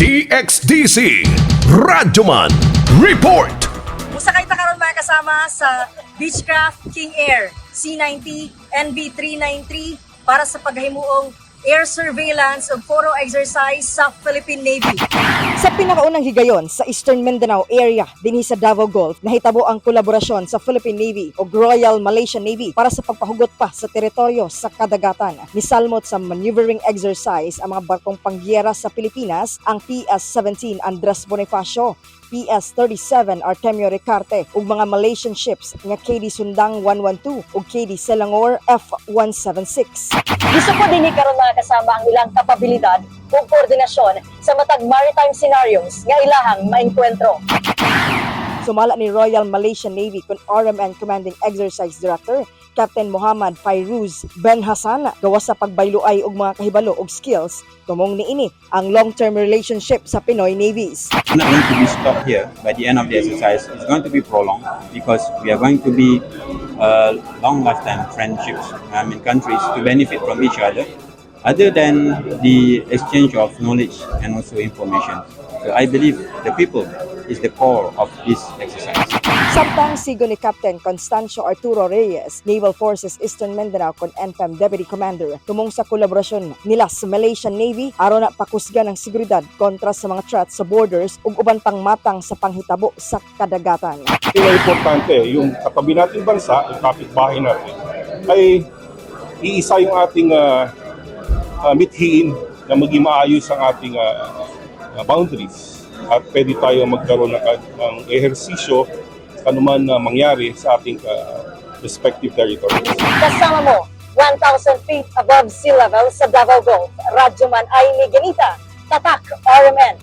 DXDC Radyoman Report. Musakay ta karon mga kasama sa Beechcraft King Air C-90 NB393 para sa paghimuong air surveillance ug photo exercise sa Philippine Navy. Sa pinakaunang higayon sa Eastern Mindanao area dinhi sa Davao Gulf, nahitabo ang kolaborasyon sa Philippine Navy ug Royal Malaysian Navy para sa pagpahugot pa sa teritoryo sa kadagatan. Nisalmot sa maneuvering exercise ang mga barkong panggyera sa Pilipinas, ang PS-17 Andres Bonifacio, PS-37 Artemio Ricarte ug mga Malaysian ships nga KD Sundang 112 ug KD Selangor F-176. Gisukod dinhi karon mga kasama ang ilang kapabilidad ug koordinasyon sa matag maritime scenarios nga ilahang maengkwentro. Sumala ni Royal Malaysian Navy kun RMN Commanding Exercise Director Captain Muhammad Fairuz Ben Hassan gawas sa pagbayloay og mga kahibalo ug skills tumong niini ang long-term relationship sa Pinoy Navies. It's not going to be stopped here by the end of the exercise. It's going to be prolonged because we are going to be long-lasting friendships countries to benefit from each other than the exchange of knowledge and also information. So I believe the people is the core of this exercise. Samtang sigo ni Captain Constancio Arturo Reyes, Naval Forces Eastern Mindanao kun NFEM Deputy Commander, tumong sa kolaborasyon nila sa Malaysian Navy aron na pakusgan ang seguridad kontra sa mga threats sa borders ug uban pang matang sa panghitabo sa kadagatan. Importante yung katabi nating bansa, yung kapitbahay natin, ay iisa yung ating mithiin na maging maayos ang ating boundaries at pwede tayo magkaroon ng ehersisyo kanuman na mangyari sa ating respective territories. Kasama mo, 1,000 feet above sea level sa Davao Gulf, Radyoman ay ni Ganita, Tatak RMN.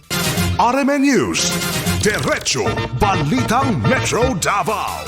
RMN News, Diretso Balitang Metro Davao.